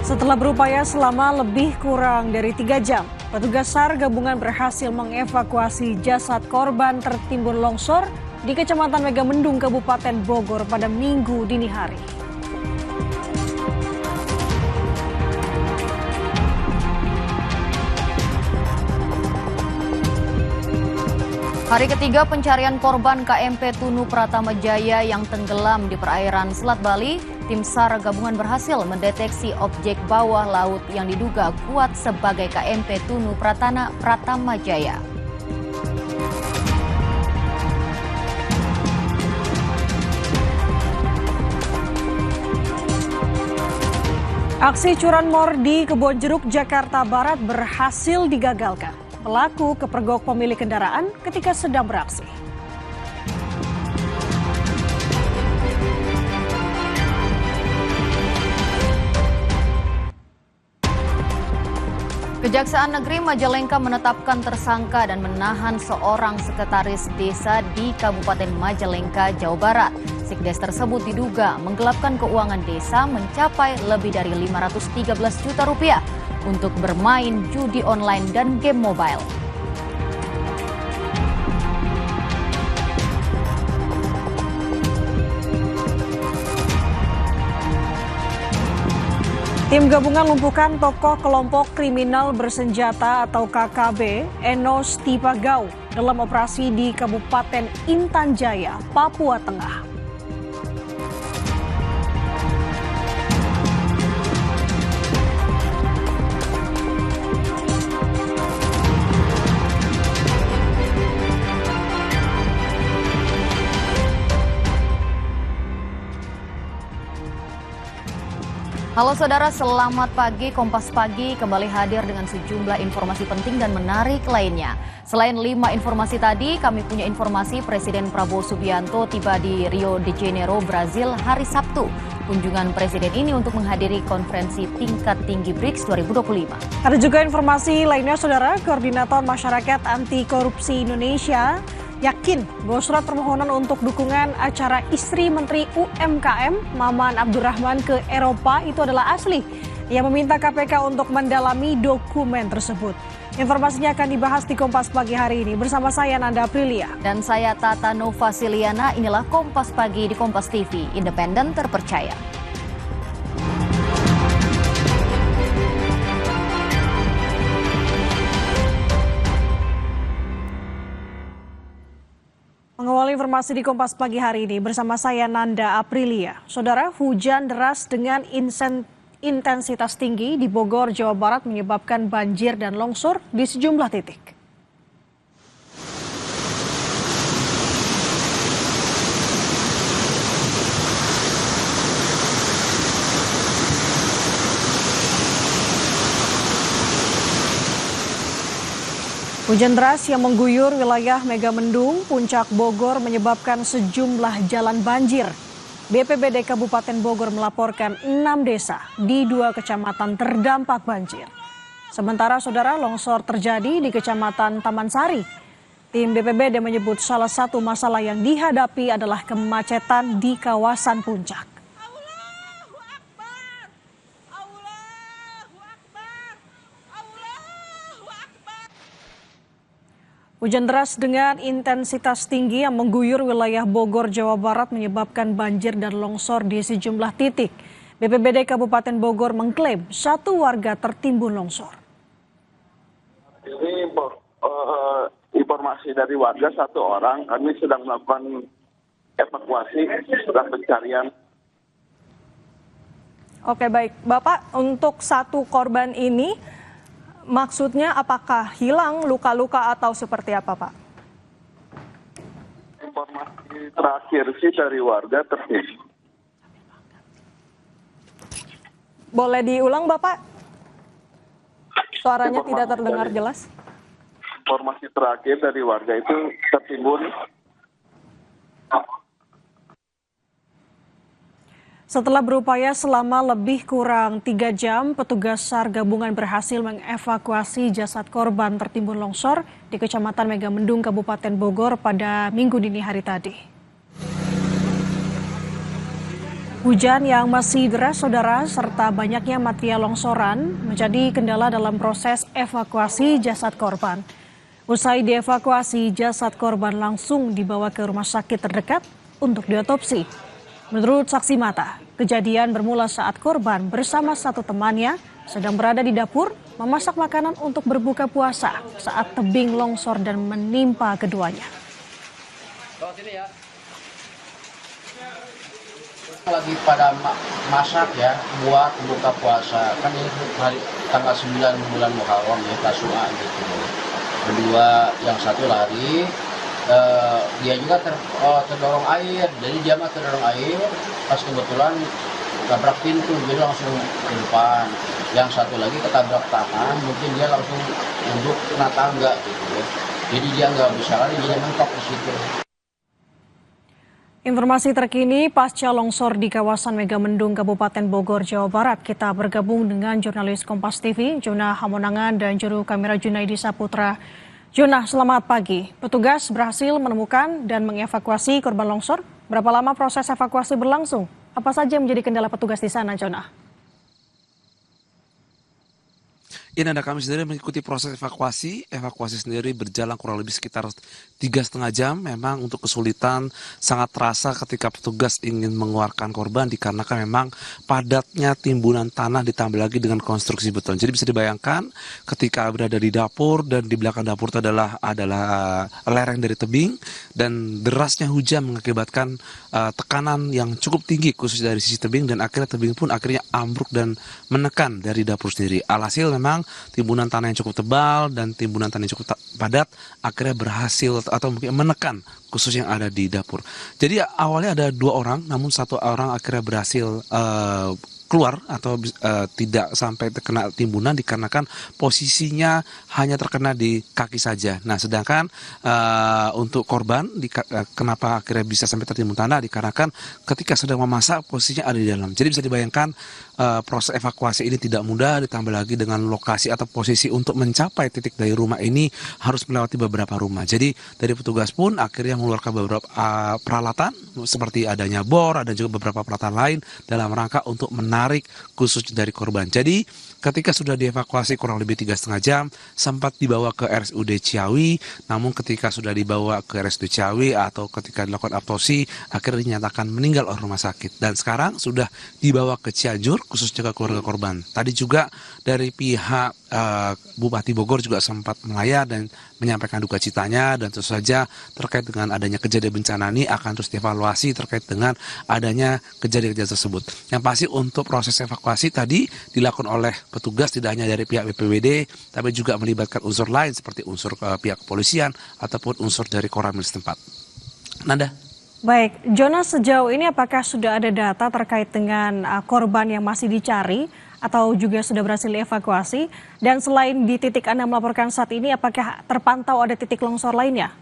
Setelah berupaya selama lebih kurang dari 3 jam, petugas SAR gabungan berhasil mengevakuasi jasad korban tertimbun longsor di Kecamatan Megamendung, Kabupaten Bogor pada Minggu dini hari. Hari ketiga pencarian korban KMP Tunu Pratama Jaya yang tenggelam di perairan Selat Bali, tim SAR gabungan berhasil mendeteksi objek bawah laut yang diduga kuat sebagai KMP Tunu Pratama Jaya. Aksi curanmor di Kebonjeruk, Jakarta Barat berhasil digagalkan. Pelaku kepergok pemilik kendaraan ketika sedang beraksi. Kejaksaan Negeri Majalengka menetapkan tersangka dan menahan seorang sekretaris desa di Kabupaten Majalengka, Jawa Barat. Sikdes tersebut diduga menggelapkan keuangan desa mencapai lebih dari 513 juta rupiah untuk bermain judi online dan game mobile. Tim gabungan lumpuhkan tokoh kelompok kriminal bersenjata atau KKB Enos Tipagau dalam operasi di Kabupaten Intan Jaya, Papua Tengah. Halo saudara, selamat pagi. Kompas Pagi kembali hadir dengan sejumlah informasi penting dan menarik lainnya. Selain 5 informasi tadi, kami punya informasi Presiden Prabowo Subianto tiba di Rio de Janeiro, Brazil hari Sabtu. Kunjungan Presiden ini untuk menghadiri konferensi tingkat tinggi BRICS 2025. Ada juga informasi lainnya saudara, Koordinator Masyarakat Anti Korupsi Indonesia yakin bahwa surat permohonan untuk dukungan acara istri Menteri UMKM Maman Abdurrahman ke Eropa itu adalah asli. Ia meminta KPK untuk mendalami dokumen tersebut. Informasinya akan dibahas di Kompas Pagi hari ini bersama saya Nanda Aprilia. Dan saya Tata Nova Siliana. Inilah Kompas Pagi di Kompas TV, independen terpercaya. Mengawali informasi di Kompas Pagi hari ini bersama saya Nanda Aprilia. Saudara, hujan deras dengan intensitas tinggi di Bogor, Jawa Barat menyebabkan banjir dan longsor di sejumlah titik. Hujan deras yang mengguyur wilayah Megamendung, Puncak Bogor menyebabkan sejumlah jalan banjir. BPBD Kabupaten Bogor melaporkan 6 desa di 2 kecamatan terdampak banjir. Sementara saudara, longsor terjadi di Kecamatan Taman Sari. Tim BPBD menyebut salah satu masalah yang dihadapi adalah kemacetan di kawasan Puncak. Hujan deras dengan intensitas tinggi yang mengguyur wilayah Bogor, Jawa Barat menyebabkan banjir dan longsor di sejumlah titik. BPBD Kabupaten Bogor mengklaim 1 warga tertimbun longsor. Ini informasi dari warga 1 orang, kami sedang melakukan evakuasi, sedang pencarian. Oke baik, Bapak untuk 1 korban ini maksudnya apakah hilang, luka-luka atau seperti apa, Pak? Informasi terakhir sih dari warga tertimbun. Boleh diulang, Bapak? Suaranya tidak terdengar jelas. Informasi terakhir dari warga itu tertimbun. Setelah berupaya selama lebih kurang 3 jam, petugas SAR gabungan berhasil mengevakuasi jasad korban tertimbun longsor di Kecamatan Megamendung, Kabupaten Bogor pada Minggu dini hari tadi. Hujan yang masih deras, saudara, serta banyaknya material longsoran menjadi kendala dalam proses evakuasi jasad korban. Usai dievakuasi, jasad korban langsung dibawa ke rumah sakit terdekat untuk diotopsi. Menurut saksi mata, kejadian bermula saat korban bersama satu temannya sedang berada di dapur memasak makanan untuk berbuka puasa saat tebing longsor dan menimpa keduanya. Lagi pada masak ya buat buka puasa, kan ini hari tanggal 9 bulan Muharram ya, Tasu'a gitu. Kedua yang satu lari, dia juga terdorong air, jadi dia mah terdorong air pas kebetulan tabrak pintu, jadi langsung ke depan. Yang satu lagi ketabrak tangan, mungkin dia langsung duduk kena tangga gitu ya. Jadi dia nggak bisa lari, jadi mentok di situ. Informasi terkini pasca longsor di kawasan Megamendung, Kabupaten Bogor, Jawa Barat. Kita bergabung dengan jurnalis Kompas TV, Jonah Hamonangan, dan juru kamera Junaidi Saputra. Jonah, selamat pagi. Petugas berhasil menemukan dan mengevakuasi korban longsor. Berapa lama proses evakuasi berlangsung? Apa saja yang menjadi kendala petugas di sana, Jonah? Ini Anda, kami sendiri mengikuti proses evakuasi. Evakuasi sendiri berjalan kurang lebih sekitar 3,5 jam. Memang untuk kesulitan sangat terasa ketika petugas ingin mengeluarkan korban dikarenakan memang padatnya timbunan tanah ditambah lagi dengan konstruksi beton. Jadi bisa dibayangkan ketika berada di dapur dan di belakang dapur itu adalah lereng dari tebing dan derasnya hujan mengakibatkan tekanan yang cukup tinggi khusus dari sisi tebing dan akhirnya tebing pun akhirnya ambruk dan menekan dari dapur sendiri. Alhasil memang timbunan tanah yang cukup tebal dan timbunan tanah yang cukup padat akhirnya berhasil atau mungkin menekan khusus yang ada di dapur. Jadi awalnya ada 2 orang, namun 1 orang akhirnya berhasil keluar atau tidak sampai terkena timbunan dikarenakan posisinya hanya terkena di kaki saja. Nah, sedangkan untuk korban kenapa akhirnya bisa sampai tertimbun tanah dikarenakan ketika sedang memasak posisinya ada di dalam. Jadi bisa dibayangkan proses evakuasi ini tidak mudah, ditambah lagi dengan lokasi atau posisi untuk mencapai titik dari rumah ini harus melewati beberapa rumah. Jadi dari petugas pun akhirnya mengeluarkan beberapa peralatan seperti adanya bor, ada juga beberapa peralatan lain dalam rangka untuk menarik khusus dari korban. Jadi ketika sudah dievakuasi kurang lebih 3,5 jam, sempat dibawa ke RSUD Ciawi, namun ketika sudah dibawa ke RSUD Ciawi atau ketika dilakukan autopsi, akhirnya dinyatakan meninggal oleh rumah sakit. Dan sekarang sudah dibawa ke Cianjur, khususnya ke keluarga korban. Tadi juga dari pihak Bupati Bogor juga sempat melayar dan menyampaikan duka citanya, dan tentu saja terkait dengan adanya kejadian bencana ini akan terus dievaluasi terkait dengan adanya kejadian-kejadian tersebut. Yang pasti untuk proses evakuasi tadi dilakukan oleh petugas tidak hanya dari pihak BPBD, tapi juga melibatkan unsur lain seperti unsur pihak kepolisian ataupun unsur dari Koramil setempat. Nanda. Baik, Jonas, sejauh ini apakah sudah ada data terkait dengan korban yang masih dicari atau juga sudah berhasil dievakuasi? Dan selain di titik Anda melaporkan saat ini, apakah terpantau ada titik longsor lainnya?